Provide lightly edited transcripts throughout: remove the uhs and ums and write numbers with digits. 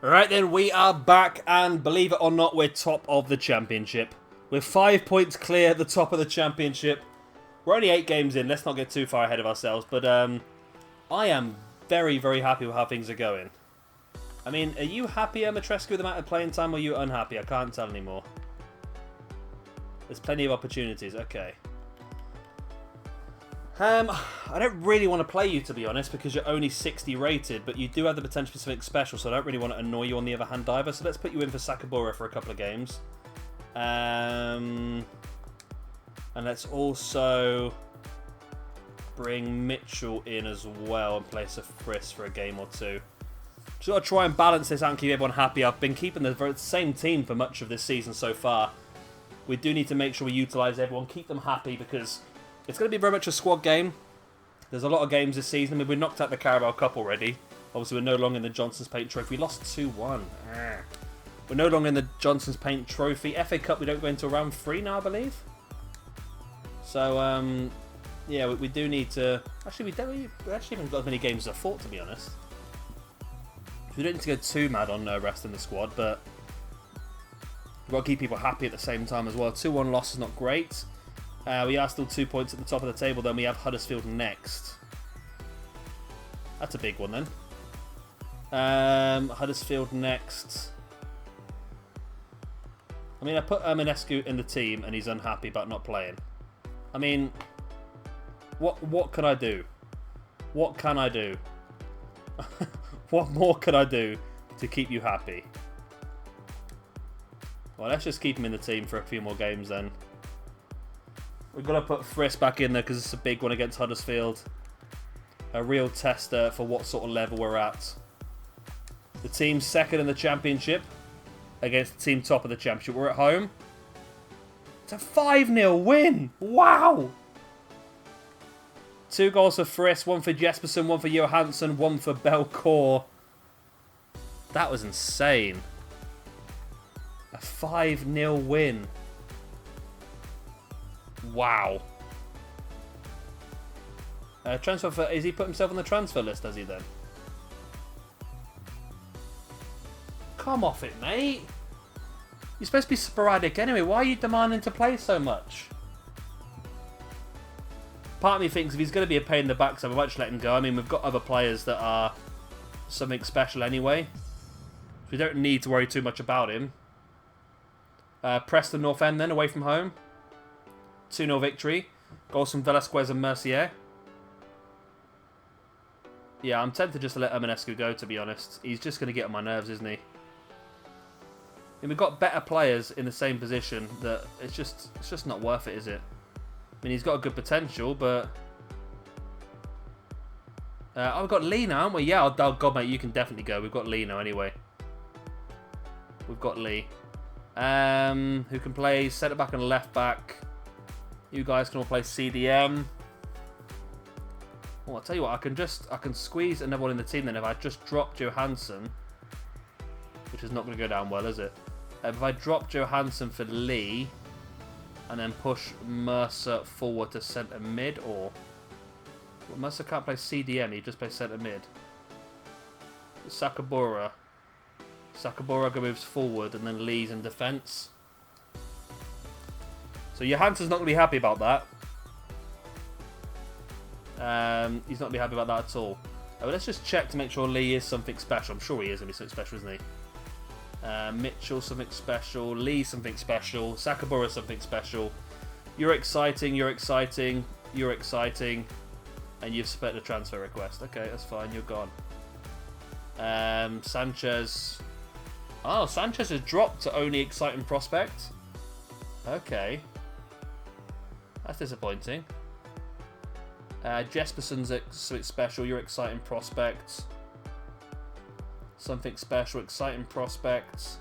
Right then, we are back, and believe it or not, we're top of the championship. We're 5 points clear at the top of the championship. We're only 8 games in, let's not get too far ahead of ourselves, but I am very, very happy with how things are going. I mean, are you happy, Matrescu, with the amount of playing time, or are you unhappy? I can't tell anymore. There's plenty of opportunities, okay. I don't really want to play you, to be honest, because you're only 60 rated, but you do have the potential for something special, so I don't really want to annoy you on the other hand either. So let's put you in for Sakabura for a couple of games. And let's also bring Mitchell in as well and place a Friss for a game or two. Just got to try and balance this out and keep everyone happy. I've been keeping the same team for much of this season so far. We do need to make sure we utilise everyone, keep them happy, because it's going to be very much a squad game. There's a lot of games this season. I mean, we knocked out the Carabao Cup already. Obviously, we're no longer in the Johnson's Paint Trophy. We lost 2-1. We're no longer in the Johnson's Paint Trophy. FA Cup, we don't go into round 3 now, I believe. So, yeah, we do need to... Actually, we actually haven't got as many games as I thought, to be honest. We don't need to go too mad on rest in the squad, but we've got to keep people happy at the same time as well. 2-1 loss is not great. We are still 2 points at the top of the table. Then we have Huddersfield next. That's a big one then. Huddersfield next. I mean, I put Minescu in the team and he's unhappy about not playing. I mean, what can I do? What can I do? What more can I do to keep you happy? Well, let's just keep him in the team for a few more games then. We've got to put Friss back in there because it's a big one against Huddersfield. A real tester for what sort of level we're at. The team's second in the championship against the team top of the championship. We're at home. It's a 5-0 win. Wow. 2 goals for Friss, 1 for Jespersen, 1 for Johansson, 1 for Belcourt. That was insane. A 5-0 win. Wow. Transfer for... Is he put himself on the transfer list, does he then? Come off it, mate. You're supposed to be sporadic anyway. Why are you demanding to play so much? Part of me thinks if he's going to be a pain in the backside, we might just let him go. I mean, we've got other players that are something special anyway. We don't need to worry too much about him. Preston North End then, away from home. 2-0 victory. Goals from Velasquez and Mercier. Yeah, I'm tempted just to let Minescu go, to be honest. He's just going to get on my nerves, isn't he? And we've got better players in the same position that it's just not worth it, is it? I mean, he's got a good potential, but... oh, we've got Lee now, haven't we? Yeah, oh, God, mate, you can definitely go. We've got Lee now, anyway. We've got Lee. Who can play centre-back and left-back. You guys can all play CDM. Well, I'll tell you what, I can squeeze another one in the team then if I just drop Johansson. Which is not going to go down well, is it? If I drop Johansson for Lee... and then push Mercer forward to centre mid, or... Well, Mercer can't play CDM, he just plays centre mid. Sakabura. Sakabura moves forward, and then Lee's in defence. So Johansson's not going to be happy about that. He's not going to be happy about that at all. But let's just check to make sure Lee is something special. I'm sure he is going to be something special, isn't he? Mitchell, something special. Lee, something special. Sakabura, something special. You're exciting, you're exciting, you're exciting. And you've split a transfer request. Okay, that's fine, you're gone. Sanchez. Oh, Sanchez has dropped to only exciting prospect. Okay. That's disappointing. Jespersen's something special. You're exciting prospects. Something special, exciting prospects.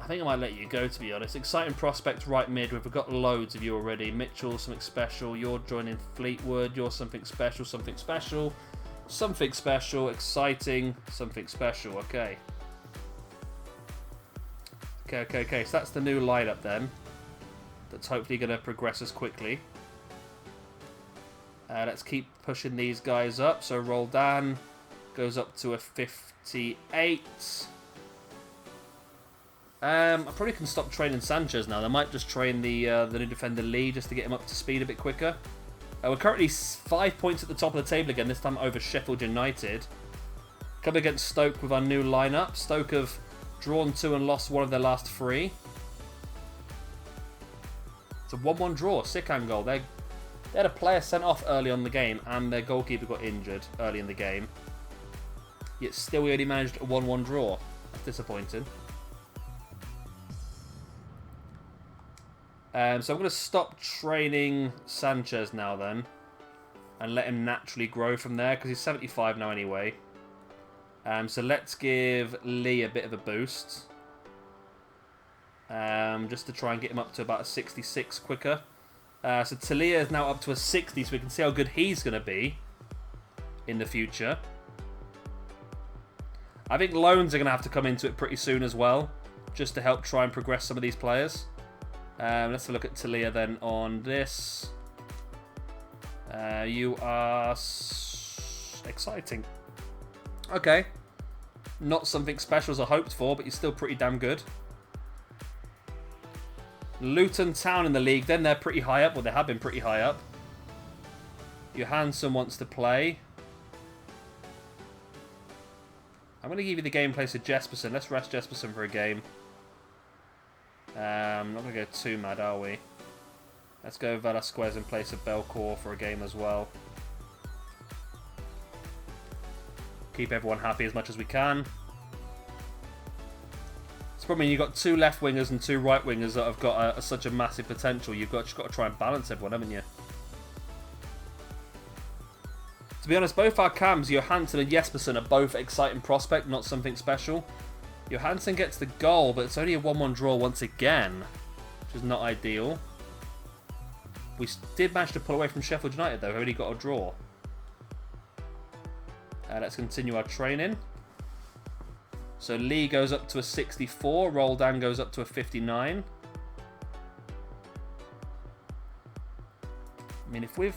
I think I might let you go, to be honest. Exciting prospects, right mid. We've got loads of you already. Mitchell, something special. You're joining Fleetwood. You're something special, something special. Something special, exciting, something special. Okay. Okay. So that's the new lineup then. That's hopefully going to progress us quickly. Let's keep pushing these guys up. So Roldan, Goes up to a 58. I probably can stop training Sanchez now. I might just train the new defender Lee just to get him up to speed a bit quicker. We're currently 5 points at the top of the table again, this time over Sheffield United. Coming against Stoke with our new lineup. Stoke have drawn 2 and lost 1 of their last 3. It's a 1-1 draw, Sikan goal. They had a player sent off early on in the game and their goalkeeper got injured early in the game. Yet still we only managed a 1-1 draw. That's disappointing. So I'm going to stop training Sanchez now then. And let him naturally grow from there. Because he's 75 now anyway. So let's give Lee a bit of a boost. Just to try and get him up to about a 66 quicker. So Talia is now up to a 60. So we can see how good he's going to be. In the future. I think loans are going to have to come into it pretty soon as well. Just to help try and progress some of these players. Let's have a look at Talia then on this. You are exciting. Okay. Not something special as I hoped for, but you're still pretty damn good. Luton Town in the league, then they're pretty high up. Well, they have been pretty high up. Johansson wants to play. I'm going to give you the game place of Jesperson. Let's rest Jesperson for a game. Not going to go too mad, are we? Let's go Velasquez in place of Belcourt for a game as well. Keep everyone happy as much as we can. It's probably you've got 2 left wingers and 2 right wingers that have got such a massive potential. You've just got to try and balance everyone, haven't you? To be honest, both our cams, Johansson and Jesperson, are both exciting prospect, not something special. Johansson gets the goal, but it's only a 1-1 draw once again, which is not ideal. We did manage to pull away from Sheffield United, though. We've only got a draw. Let's continue our training. So Lee goes up to a 64. Roldan goes up to a 59. I mean, if we've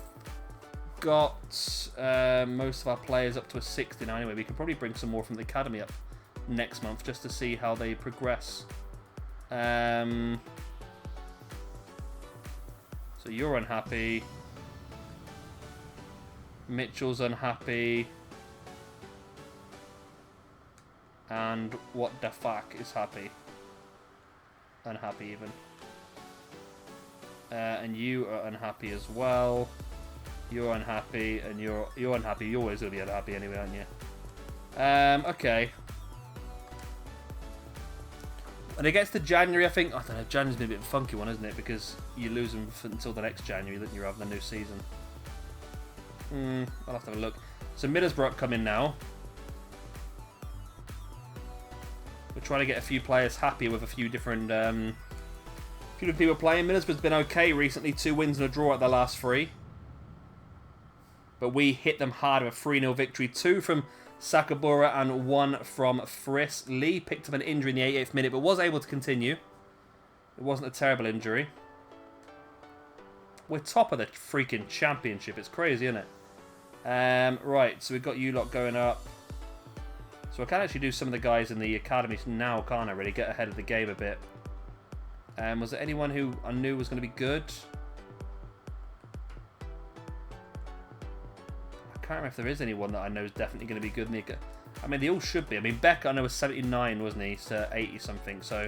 got most of our players up to a 69 anyway, we could probably bring some more from the academy up next month just to see how they progress. So you're unhappy. Mitchell's unhappy. And what the fuck is happy? Unhappy even. And you are unhappy as well. You're unhappy, and you're unhappy. You're always going to be unhappy anyway, aren't you? Okay. When it gets to January, I think... I don't know, January's been a bit of a funky one, isn't it? Because you lose them until the next January, then you're having the new season. I'll have to have a look. So Middlesbrough come in now. We're trying to get a few players happy with a few different people playing. Middlesbrough's been okay recently. 2 wins and a draw at their last 3. But we hit them hard with a 3-0 victory. 2 from Sakabura and 1 from Friss. Lee picked up an injury in the 88th minute, but was able to continue. It wasn't a terrible injury. We're top of the freaking championship. It's crazy, isn't it? Right, so we've got you lot going up. So I can actually do some of the guys in the academy now, can't I? Really get ahead of the game a bit. Was there anyone who I knew was going to be good? I can't remember if there is anyone that I know is definitely going to be good in the... I mean, they all should be. I mean, Beck, I know, was 79, wasn't he? To 80-something. So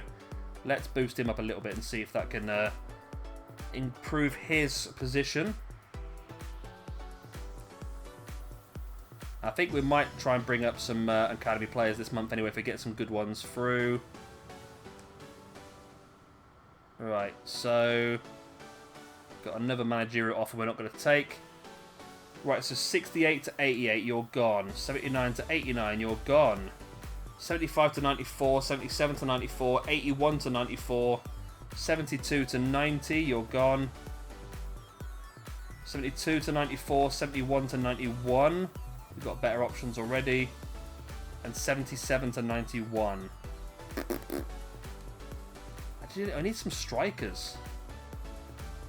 let's boost him up a little bit and see if that can improve his position. I think we might try and bring up some academy players this month anyway if we get some good ones through. Right, so... got another managerial offer we're not going to take. Right, so 68 to 88, you're gone. 79 to 89, you're gone. 75 to 94, 77 to 94, 81 to 94, 72 to 90, you're gone. 72 to 94, 71 to 91. We've got better options already. And 77 to 91. Actually, I need some strikers.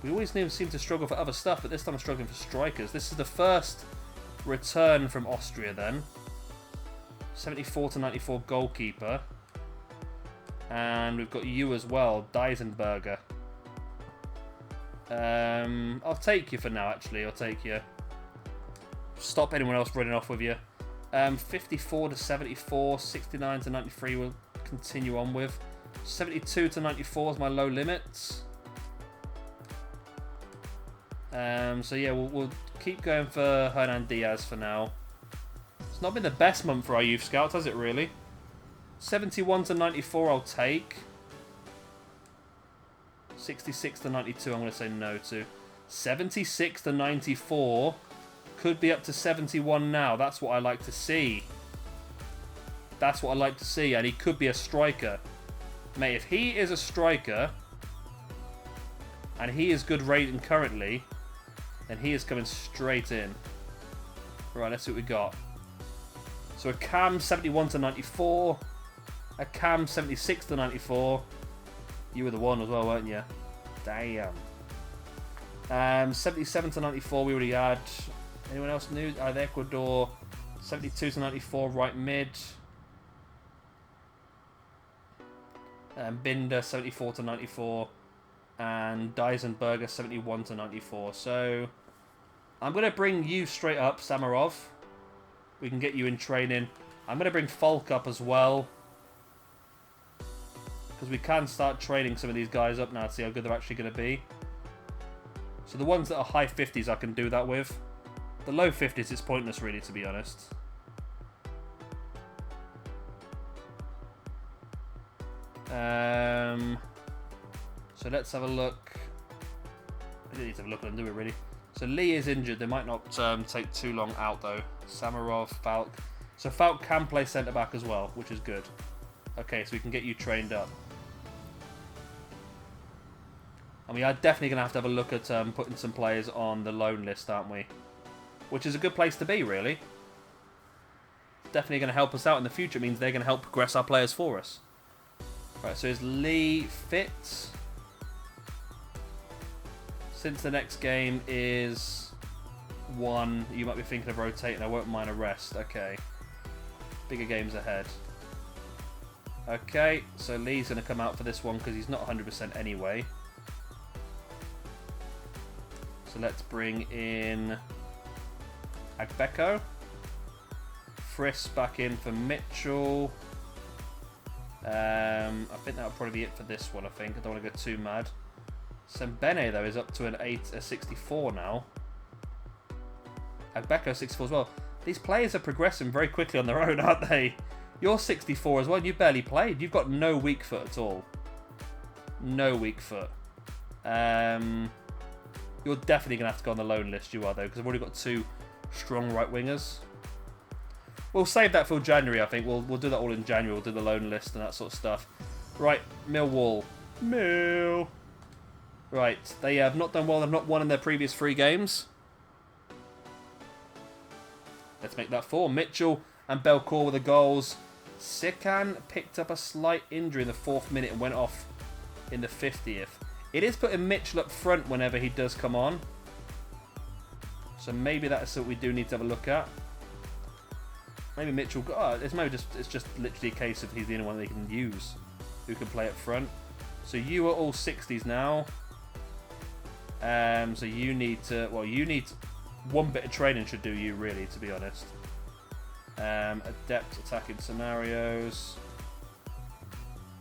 We always seem to struggle for other stuff, but this time I'm struggling for strikers. This is the first return from Austria then. 74 to 94 goalkeeper. And we've got you as well, Deisenberger. I'll take you for now, actually. I'll take you. Stop anyone else running off with you. 54 to 74, 69 to 93 we'll continue on with. 72 to 94 is my low limit. So yeah, we'll keep going for Hernan Diaz for now. It's not been the best month for our youth scouts, has it really? 71 to 94 I'll take. 66 to 92 I'm going to say no to. 76 to 94 could be up to 71 now. That's what I like to see. That's what I like to see. And he could be a striker. Mate, if he is a striker and he is good rating currently, then he is coming straight in. Right, let's see what we got. So a Cam 71 to 94. A Cam 76 to 94. You were the one as well, weren't you? Damn. 77 to 94 we already had. Anyone else new? Ecuador. 72 to 94 right mid. Binder 74 to 94. And Deisenberger 71 to 94. So I'm going to bring you straight up, Samarov. We can get you in training. I'm going to bring Falk up as well. Because we can start training some of these guys up now to see how good they're actually going to be. So the ones that are high 50s I can do that with. The low 50s it's pointless really, to be honest. So let's have a look. I didn't need to have a look at them, do we really? So Lee is injured. They might not take too long out though. Samarov, Falk. So Falk can play centre back as well, which is good. Okay, so we can get you trained up. And we are definitely going to have a look at putting some players on the loan list, aren't we? Which is a good place to be, really. Definitely going to help us out in the future. It means they're going to help progress our players for us. Right, so is Lee fit? Since the next game is 1, you might be thinking of rotating. I won't mind a rest. Okay. Bigger games ahead. Okay, so Lee's going to come out for this one because he's not 100% anyway. So let's bring in Agbeko. Friss back in for Mitchell. I think that'll probably be it for this one, I think. I don't want to go too mad. Sembene, though, is up to a 64 now. Agbeko 64 as well. These players are progressing very quickly on their own, aren't they? You're 64 as well. You barely played. You've got no weak foot at all. No weak foot. You're definitely going to have to go on the loan list, you are, though, because I've already got 2 strong right wingers. We'll save that for January, I think. We'll do that all in January. We'll do the loan list and that sort of stuff. Right, Millwall. Mill. Right, they have not done well. They've not won in their previous 3 games. Let's make that 4. Mitchell and Belcourt with the goals. Sikan picked up a slight injury in the 4th minute and went off in the 50th. It is putting Mitchell up front whenever he does come on. So maybe that is something we do need to have a look at. Maybe Mitchell... Oh, it's just literally a case of he's the only one they can use who can play up front. So you are all 60s now. So you need to... Well, you need... One bit of training should do you, really, to be honest. Adept attacking scenarios.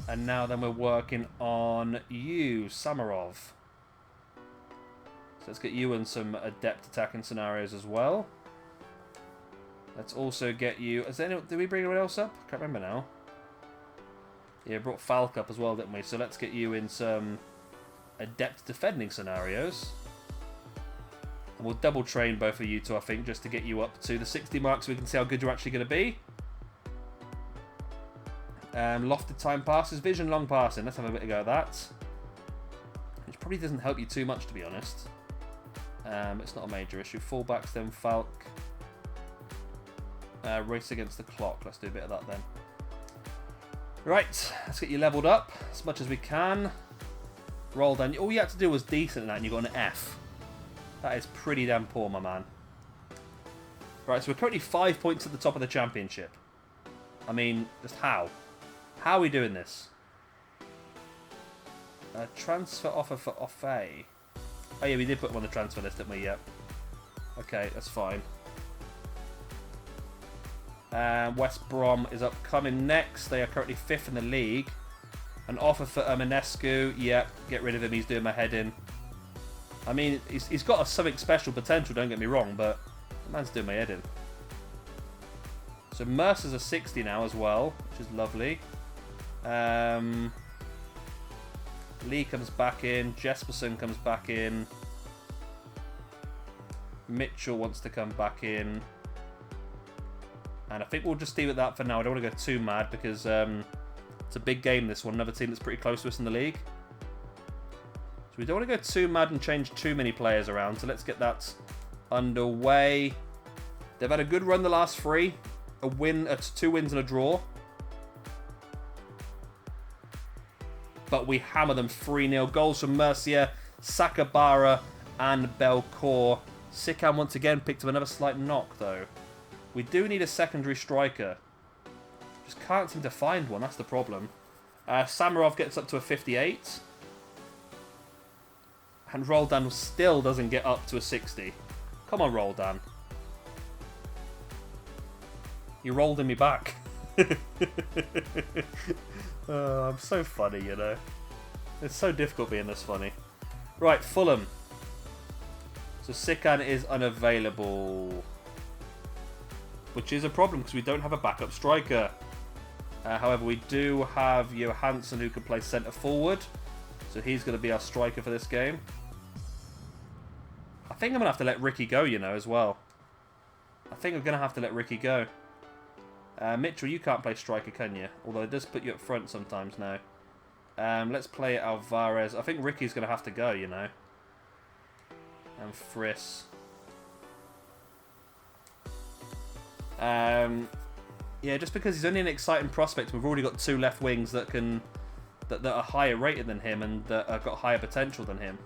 And now then we're working on you, Samarov. So let's get you in some adept attacking scenarios as well. Let's also get you... Did we bring anyone else up? I can't remember now. Yeah, brought Falk up as well, didn't we? So let's get you in some adept defending scenarios. And we'll double train both of you two, I think, just to get you up to the 60 mark so we can see how good you're actually going to be. Lofted time passes, vision long passing. Let's have a bit of a go at that. Which probably doesn't help you too much, to be honest. It's not a major issue. Fullbacks, then Falk. Race against the clock. Let's do a bit of that then. Right, let's get you leveled up as much as we can. Roll down. All you had to do was decent in that and you got an F. That is pretty damn poor, my man. Right, so we're currently 5 points at the top of the championship. I mean, just how? How are we doing this? A transfer offer for Offe. Oh yeah, we did put him on the transfer list, didn't we? Yep. Okay, that's fine. West Brom is upcoming next. They are currently 5th in the league. An offer for Eminescu. Yep, get rid of him. He's doing my head in. I mean, he's got something special potential, don't get me wrong, but the man's doing my head in. So Mercer's a 60 now as well, which is lovely. Lee comes back in. Jesperson comes back in. Mitchell wants to come back in. And I think we'll just leave it at that for now. I don't want to go too mad because it's a big game, this one. Another team that's pretty close to us in the league. So we don't want to go too mad and change too many players around. So let's get that underway. They've had a good run the last 3. A win, 2 wins and a draw. But we hammer them 3-0. Goals from Mercier, Sakabara, and Belcourt. Sikan once again picked up another slight knock, though. We do need a secondary striker. Just can't seem to find one. That's the problem. Samarov gets up to a 58. And Roldan still doesn't get up to a 60. Come on, Roldan. You're rolling me back. I'm so funny, you know. It's so difficult being this funny. Right, Fulham. So Sikan is unavailable. Which is a problem because we don't have a backup striker. However, we do have Johansson who can play centre forward. So he's going to be our striker for this game. I think I'm going to have to let Ricky go, you know, as well. I think I'm going to have to let Ricky go. Mitchell, you can't play striker, can you? Although it does put you up front sometimes now. Let's play Alvarez. I think Ricky's going to have to go, you know. And Friss. Yeah, just because he's only an exciting prospect, we've already got 2 left wings that are higher rated than him and that have got higher potential than him.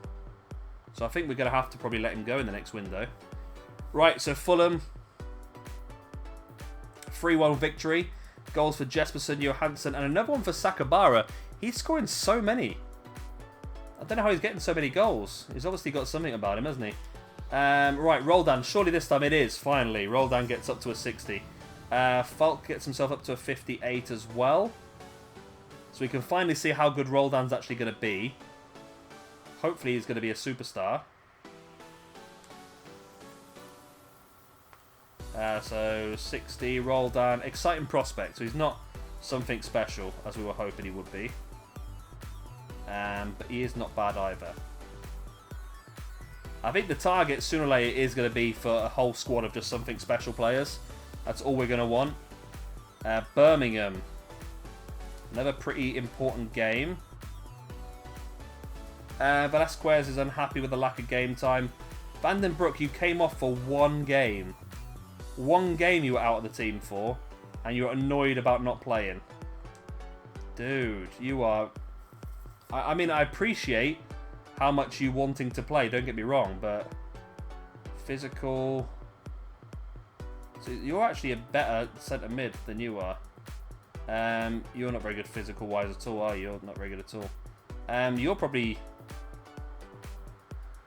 So I think we're going to have to probably let him go in the next window. Right, so Fulham. 3-1 victory. Goals for Jesperson, Johansson, and another one for Sakabara. He's scoring so many. I don't know how he's getting so many goals. He's obviously got something about him, hasn't he? Right, Roldan. Surely this time it is, finally. Roldan gets up to a 60. Falk gets himself up to a 58 as well. So we can finally see how good Roldan's actually going to be. Hopefully he's going to be a superstar. So 60, Roldan. Exciting prospect. So he's not something special, as we were hoping he would be. But he is not bad either. I think the target, sooner or later, is going to be for a whole squad of just something special players. That's all we're going to want. Birmingham. Another pretty important game. Velasquez is unhappy with the lack of game time. Vandenbroek, you came off for 1 game. 1 game you were out of the team for, and you're annoyed about not playing. Dude, you are... I mean, I appreciate how much you wanting to play, don't get me wrong, but... Physical... So you're actually a better centre mid than you are. You're not very good physical-wise at all, are you? You're not very good at all. You're probably...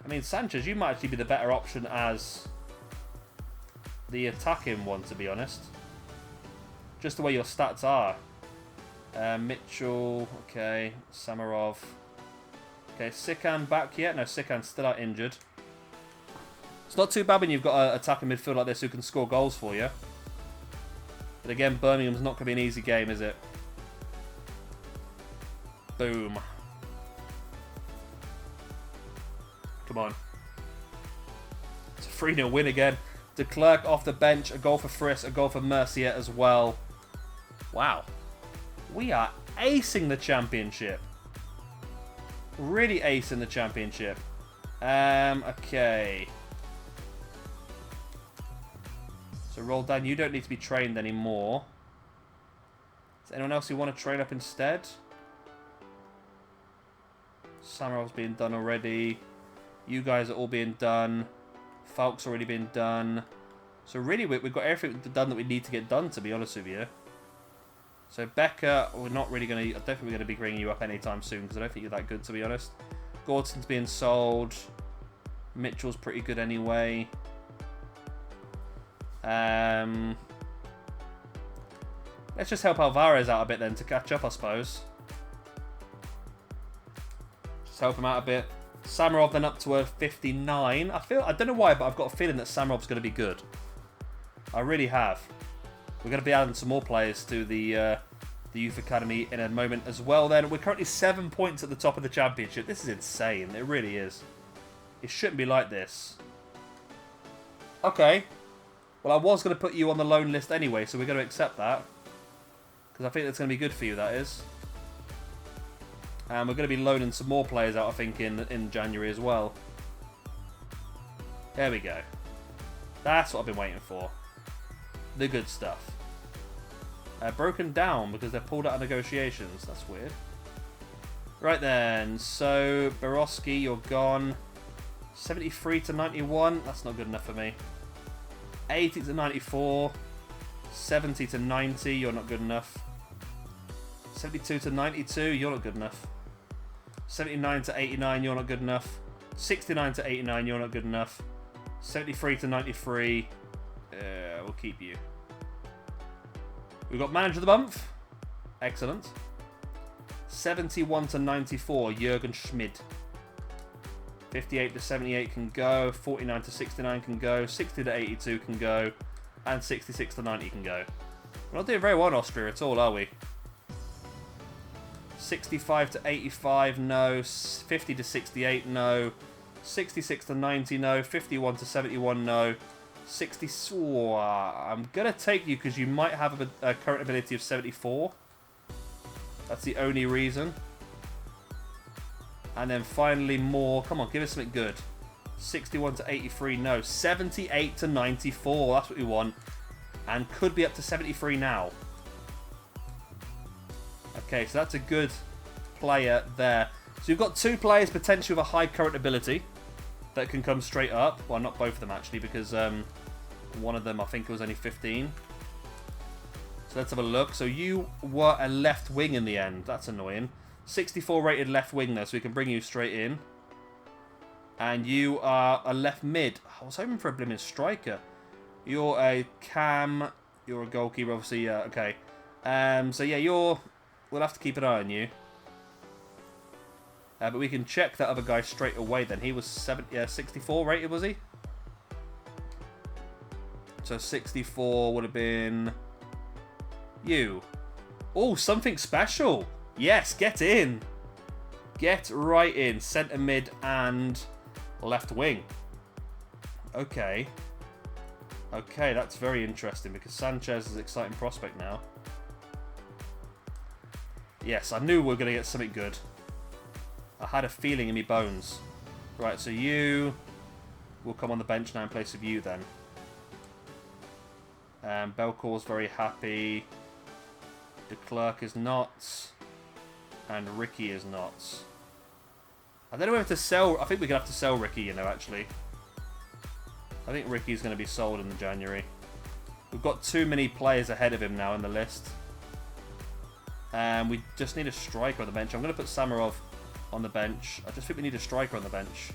I mean, Sanchez, you might actually be the better option as the attacking one, to be honest. Just the way your stats are. Mitchell, okay. Samarov. Okay, Sikan back yet? No, Sikan's still out injured. It's not too bad when you've got an attacking midfield like this who can score goals for you. But again, Birmingham's not going to be an easy game, is it? Boom. Come on. It's a 3-0 win again. De Klerk off the bench. A goal for Friss. A goal for Mercier as well. Wow. We are acing the championship. Really acing the championship. Okay. So Roldan, you don't need to be trained anymore. Is there anyone else who want to train up instead? Samarov's being done already. You guys are all being done. Falk's already been done. So really, we've got everything done that we need to get done, to be honest with you. So Becca, we're not really going to... I don't think we're going to be bringing you up anytime soon because I don't think you're that good, to be honest. Gorton's being sold. Mitchell's pretty good anyway. Let's just help Alvarez out a bit then to catch up, I suppose. Just help him out a bit. Samarov then up to a 59. I don't know why, but I've got a feeling that Samarov's going to be good. I really have. We're going to be adding some more players to the Youth Academy in a moment as well then. We're currently 7 points at the top of the championship. This is insane. It really is. It shouldn't be like this. Okay. Well, I was going to put you on the loan list anyway, so we're going to accept that. Because I think that's going to be good for you, that is. And we're going to be loaning some more players out, I think, in January as well. There we go. That's what I've been waiting for. The good stuff. Broken down because they've pulled out of negotiations. That's weird. Right then. So, Borowski, you're gone. 73 to 91. That's not good enough for me. 80 to 94. 70 to 90. You're not good enough. 72 to 92. You're not good enough. 79 to 89. You're not good enough. 69 to 89. You're not good enough. 73 to 93. We'll keep you. We've got Manager of the Month. Excellent. 71 to 94, Jurgen Schmid. 58 to 78 can go. 49 to 69 can go. 60 to 82 can go. And 66 to 90 can go. We're not doing very well in Austria at all, are we? 65 to 85, no. 50 to 68, no. 66 to 90, no. 51 to 71, no. 64. I'm going to take you because you might have a current ability of 74. That's the only reason. And then finally more. Come on, give us something good. 61 to 83, no. 78 to 94. That's what we want. And could be up to 73 now. Okay, so that's a good player there. So you've got two players potentially with a high current ability that can come straight up. Well, not both of them actually, because one of them I think it was only 15. So let's have a look. So you were a left wing in the end. That's annoying. 64 rated left wing though, so we can bring you straight in. And you are a left mid. I was hoping for a blimmin' striker. You're a cam. You're a goalkeeper, obviously. Yeah, okay. So yeah, we'll have to keep an eye on you. But we can check that other guy straight away then. He was 64 rated, was he? So 64 would have been you. Oh, something special. Yes, get in. Get right in. Centre mid and left wing. Okay. Okay, that's very interesting because Sanchez is an exciting prospect now. Yes, I knew we were going to get something good. I had a feeling in my bones. Right, so you will come on the bench now in place of you then. Belcour's very happy. De Klerk is not. And Ricky is not. I don't know whether to sell. I think we're going to have to sell Ricky, you know, actually. I think Ricky's going to be sold in January. We've got too many players ahead of him now in the list. And we just need a striker on the bench. I'm going to put Samarov on the bench. I just think we need a striker on the bench.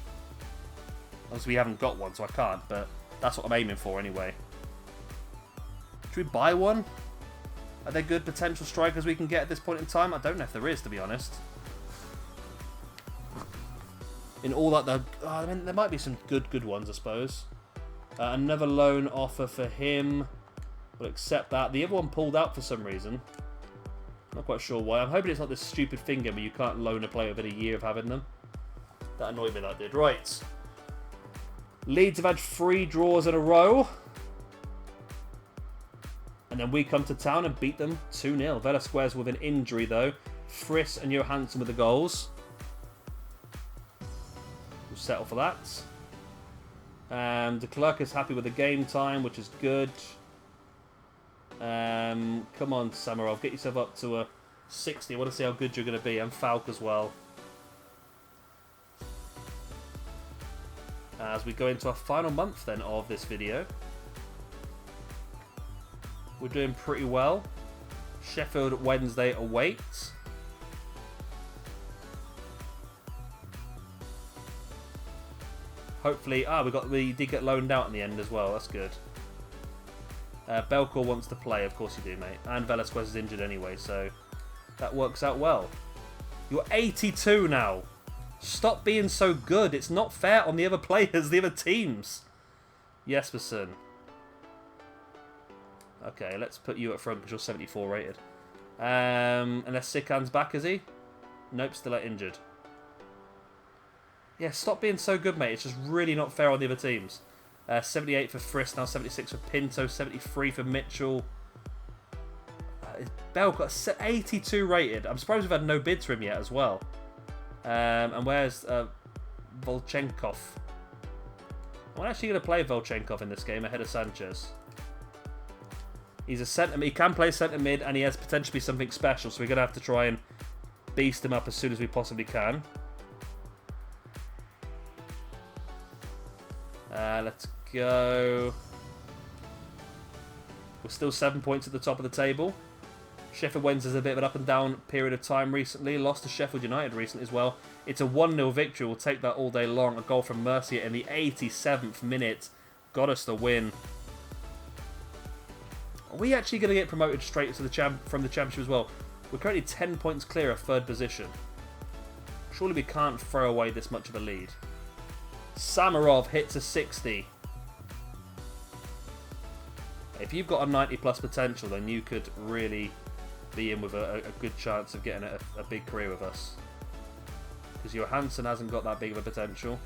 Obviously, we haven't got one, so I can't. But that's what I'm aiming for anyway. Should we buy one? Are there good potential strikers we can get at this point in time? I don't know if there is, to be honest. In all that, I mean, there might be some good ones, I suppose. Another loan offer for him. We'll accept that. The other one pulled out for some reason. Not quite sure why. I'm hoping it's not this stupid thing where you can't loan a player within a year of having them. That annoyed me, that did. Right. Leeds have had 3 draws in a row. And then we come to town and beat them 2-0. Velasquez with an injury, though. Friss and Johansson with the goals. We'll settle for that. De Klerk is happy with the game time, which is good. Come on, Samarov. Get yourself up to a 60. I want to see how good you're going to be. And Falk as well. As we go into our final month, then, of this video. We're doing pretty well. Sheffield Wednesday awaits. Hopefully, we did get loaned out in the end as well. That's good. Belcourt wants to play, of course you do, mate. And Velasquez is injured anyway, so that works out well. You're 82 now. Stop being so good. It's not fair on the other players, the other teams. Jespersen. Okay, let's put you up front because you're 74 rated. Unless Sikan's back, is he? Nope, still injured. Yeah, stop being so good, mate. It's just really not fair on the other teams. 78 for Frisk, now 76 for Pinto, 73 for Mitchell. Bell got 82 rated. I'm surprised we've had no bids for him yet as well. And where's Volchenkov? I'm actually going to play Volchenkov in this game ahead of Sanchez. He's a centre. He can play centre mid, and he has potentially something special. So we're going to have to try and beast him up as soon as we possibly can. Let's go. We're still 7 points at the top of the table. Sheffield Wednesday's a bit of an up and down period of time recently. Lost to Sheffield United recently as well. It's a 1-0 victory. We'll take that all day long. A goal from Mercier in the 87th minute got us the win. Are we actually going to get promoted straight to from the Championship as well? We're currently 10 points clear of third position. Surely we can't throw away this much of a lead. Samarov hits a 60. If you've got a 90 plus potential, then you could really be in with a good chance of getting a big career with us. Because Johansson hasn't got that big of a potential.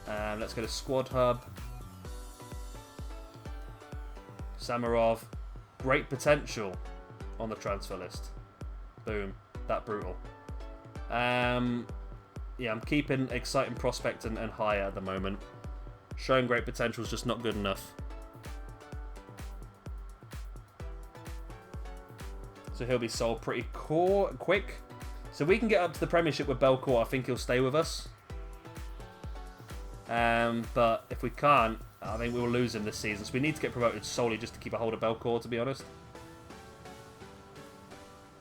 Let's go to Squad Hub. Samarov, great potential on the transfer list. Boom, that brutal. Yeah, I'm keeping exciting prospect and higher at the moment. Showing great potential is just not good enough. So he'll be sold pretty quick. So we can get up to the Premiership with Belcourt. I think he'll stay with us. But if we can't, I think we will lose him this season. So we need to get promoted solely just to keep a hold of Belcourt, to be honest.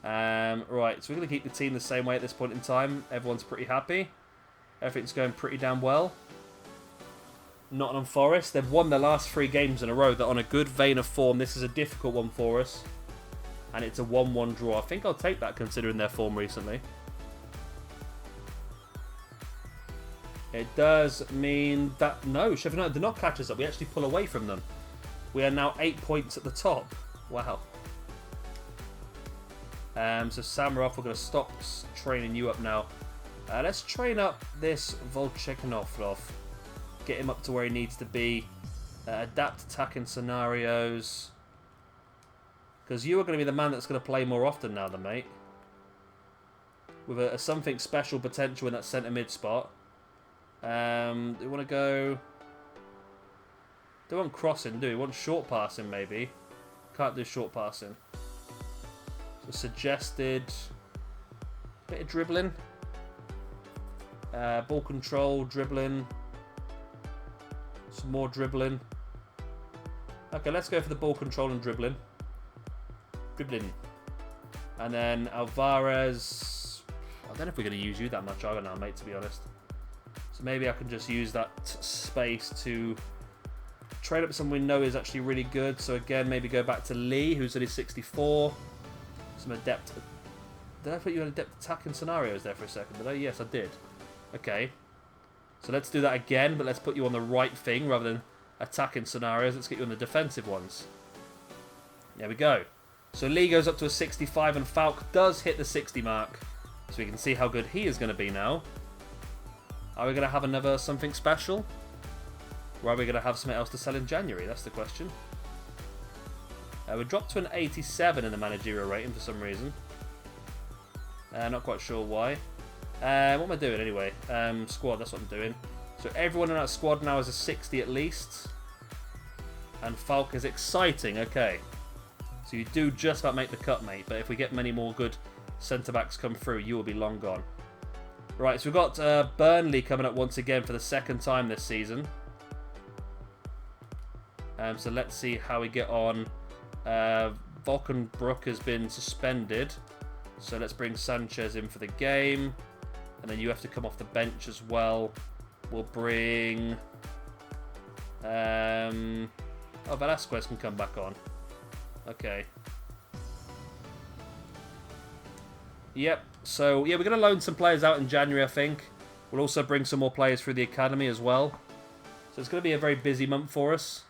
Right, so we're going to keep the team the same way at this point in time. Everyone's pretty happy. Everything's going pretty damn well. Nottingham Forest, they've won their last 3 games in a row. They're on a good vein of form. This is a difficult one for us. And it's a 1-1 draw. I think I'll take that considering their form recently. It does mean that, no, Sheffield United did not catch us up. We actually pull away from them. We are now 8 points at the top. Wow. So Samarov, we're going to stop training you up now. Let's train up this Volchenkov. Get him up to where he needs to be. Adapt attacking scenarios. Because you are going to be the man that's going to play more often now than mate. With a something special potential in that centre mid spot. Do we want to go... Don't want crossing, do we? Want short passing maybe. Can't do short passing. So suggested... Bit of dribbling. Ball control, dribbling. Some more dribbling. Okay, let's go for the ball control and dribbling. And then Alvarez. I don't know if we're going to use you that much, are we now, mate, to be honest. So maybe I can just use that space to trade up someone we know is actually really good. So again, maybe go back to Lee, who's only 64. Some adept. Did I put you in adept attacking scenarios there for a second? Did I? Yes, I did. Okay. So let's do that again, but let's put you on the right thing rather than attacking scenarios. Let's get you on the defensive ones. There we go. So Lee goes up to a 65 and Falk does hit the 60 mark. So we can see how good he is going to be now. Are we going to have another something special? Or are we going to have something else to sell in January? That's the question. We dropped to an 87 in the managerial rating for some reason. Not quite sure why. What am I doing anyway? Squad, that's what I'm doing. So everyone in that squad now is a 60 at least. And Falk is exciting, okay. So you do just about make the cut, mate. But if we get many more good centre-backs come through, you will be long gone. Right, so we've got Burnley coming up once again for the second time this season. So let's see how we get on. Volkenbrook has been suspended. So let's bring Sanchez in for the game. And then you have to come off the bench as well. We'll bring... Oh, Velasquez can come back on. Okay. Yep. So, yeah, we're going to loan some players out in January, I think. We'll also bring some more players through the academy as well. So it's going to be a very busy month for us.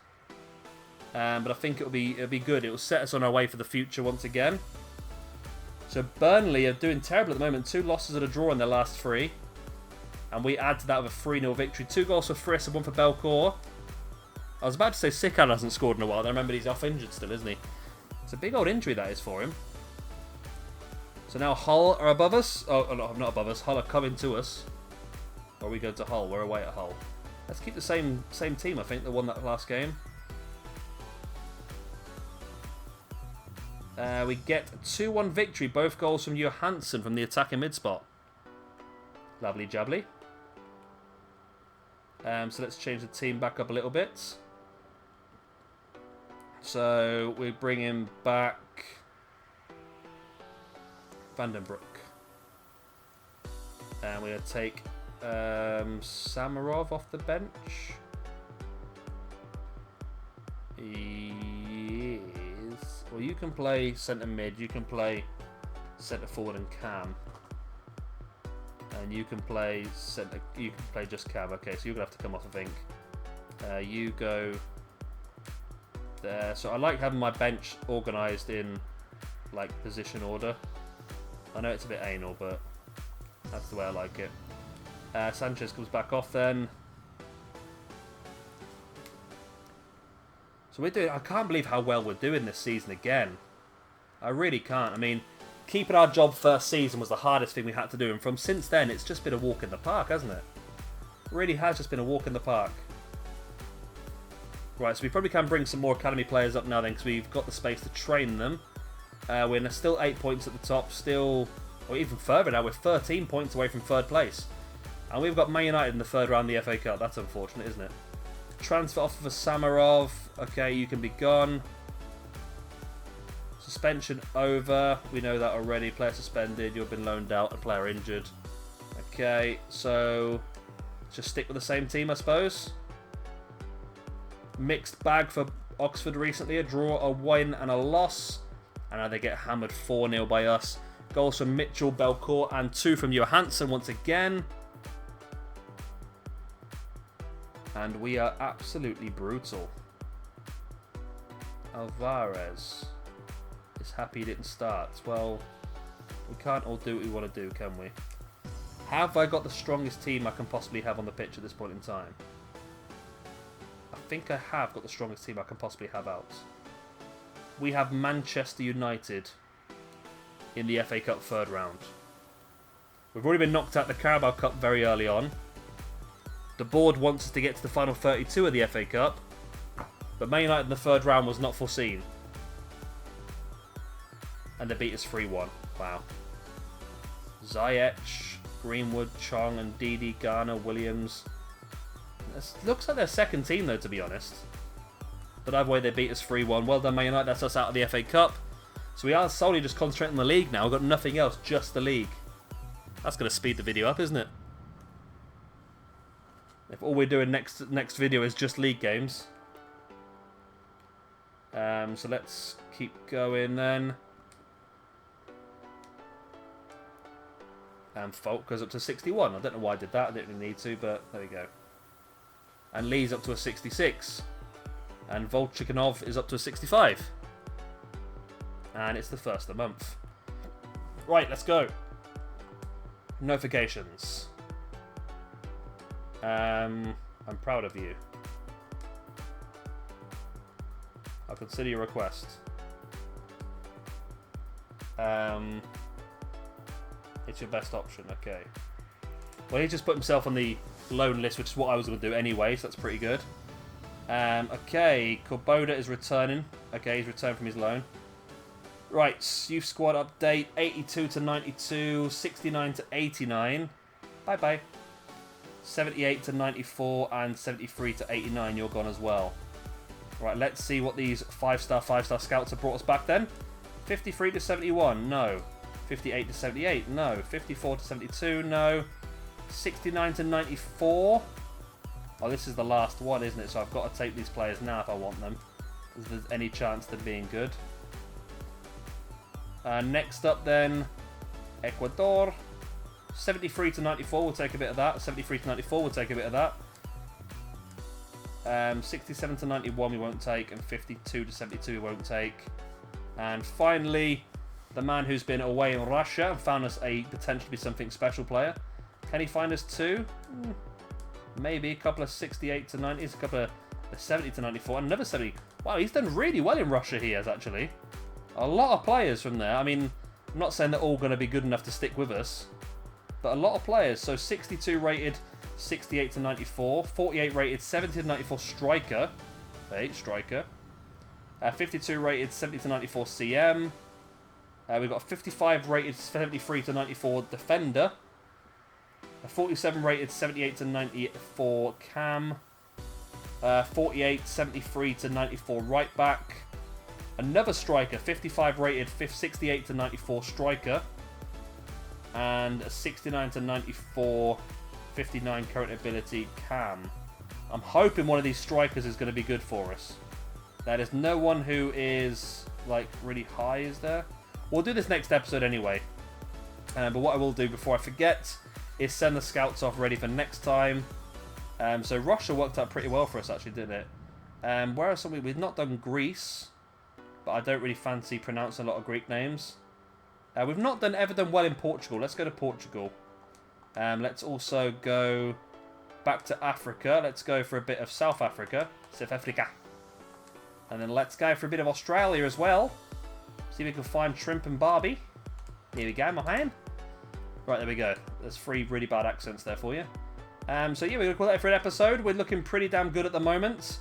But I think it'll be good. It will set us on our way for the future once again. So Burnley are doing terrible at the moment. 2 losses and a draw in their last 3. And we add to that with a 3-0 victory. 2 goals for Friss and 1 for Belcourt. I was about to say Sikan hasn't scored in a while. I remember he's off injured still, isn't he? It's a big old injury that is for him. So now Hull are above us. Oh, no, not above us. Hull are coming to us. Or we go to Hull. We're away at Hull. Let's keep the same team, I think, that won that last game. We get a 2-1 victory. Both goals from Johansson from the attacking mid-spot. Lovely jubbly. So let's change the team back up a little bit. So we bring him back Vandenbroek. And we're going to take Samarov off the bench. He is... Well, you can play centre mid, you can play centre forward and cam. And you can play centre, you can play just cam. Okay, so you're going to have to come off, I think. You go there. So I like having my bench organised in like position order. I know it's a bit anal, but that's the way I like it. Sanchez comes back off then. So we're doing... I can't believe how well we're doing this season again. I really can't. I mean, keeping our job first season was the hardest thing we had to do. And from since then, it's just been a walk in the park, hasn't it? It really has just been a walk in the park. Right, so we probably can bring some more academy players up now then, because we've got the space to train them. We're still 8 points at the top, still... Or even further now, we're 13 points away from 3rd place. And we've got Man United in the 3rd round of the FA Cup. That's unfortunate, isn't it? Transfer offer for Samarov. Okay, you can be gone. Suspension over. We know that already. Player suspended. You've been loaned out. A player injured. Okay, so... Just stick with the same team, I suppose. Mixed bag for Oxford recently. A draw, a win, and a loss. And now they get hammered 4-0 by us. Goals from Mitchell, Belcourt, and 2 from Johansson once again. And we are absolutely brutal. Alvarez is happy he didn't start. Well, we can't all do what we want to do, can we? Have I got the strongest team I can possibly have on the pitch at this point in time? I think I have got the strongest team I can possibly have out. We have Manchester United in the FA Cup 3rd round. We've already been knocked out the Carabao Cup very early on. The board wants us to get to the final 32 of the FA Cup, but Man United in the 3rd round was not foreseen. And they beat us 3-1. Wow. Ziyech, Greenwood, Chong, and Didi, Garner, Williams. This looks like their second team, though, to be honest. But either way, they beat us 3-1. Well done, Man United. That's us out of the FA Cup. So we are solely just concentrating on the league now. We've got nothing else, just the league. That's going to speed the video up, isn't it? If all we're doing next video is just league games. So let's keep going then. And Falk goes up to 61. I don't know why I did that. I didn't really need to, but there we go. And Lee's up to a 66. And Volchikanov is up to a 65. And it's the 1st of the month. Right, let's go. Notifications. I'm proud of you. I'll consider your request. It's your best option, okay. Well, he just put himself on the loan list, which is what I was going to do anyway, so that's pretty good. Okay, Korboda is returning. Okay, he's returned from his loan. Right, youth squad update, 82 to 92, 69 to 89. Bye-bye. 78 to 94 and 73 to 89, you're gone as well. Right, let's see what these 5-star scouts have brought us back then. 53 to 71, no. 58 to 78, no. 54 to 72, no. 69 to 94. Oh, this is the last one, isn't it? So I've got to take these players now if I want them. If there's any chance of them being good. Next up then, Ecuador. 73 to 94, we'll take a bit of that. 73 to 94, we'll take a bit of that. 67 to 91 we won't take, and 52 to 72 we won't take. And finally, the man who's been away in Russia and found us a potentially something special player. Can he find us two? Maybe a couple of 68 to 90s, a couple of 70 to 94, and another 70. Wow, he's done really well in Russia, he has, actually. A lot of players from there. I mean, I'm not saying they're all going to be good enough to stick with us, but a lot of players. So 62 rated, 68 to 94, 48 rated, 70 to 94 striker. Wait, striker. 52 rated, 70 to 94 CM. We've got a 55 rated, 73 to 94 defender. A 47 rated, 78 to 94 cam. 48, 73 to 94 right back. Another striker, 55 rated, 68 to 94 striker. And a 69 to 94, 59 current ability cam. I'm hoping one of these strikers is going to be good for us. There's no one who is, like, really high, is there? We'll do this next episode anyway. But what I will do before I forget is send the scouts off ready for next time. So Russia worked out pretty well for us, actually, didn't it? Where are some? We've not done Greece, but I don't really fancy pronouncing a lot of Greek names. We've not ever done well in Portugal. Let's go to Portugal. Let's also go back to Africa. Let's go for a bit of South Africa. South Africa. And then let's go for a bit of Australia as well. See if we can find Shrimp and Barbie. Here we go, my man. Right, there we go. There's 3 really bad accents there for you. So yeah, we're going to call that for an episode. We're looking pretty damn good at the moment.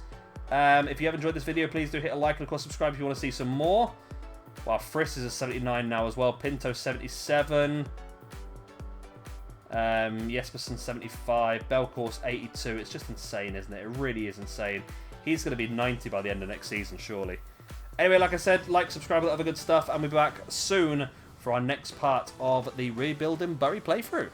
If you have enjoyed this video, please do hit a like and of course subscribe if you want to see some more. Wow, Friss is a 79 now as well. Pinto 77. Jespersen 75. Belcourse 82. It's just insane, isn't it? It really is insane. He's going to be 90 by the end of next season, surely. Anyway, like I said, like, subscribe, all that other good stuff, and we'll be back soon for our next part of the Rebuilding Bury playthrough.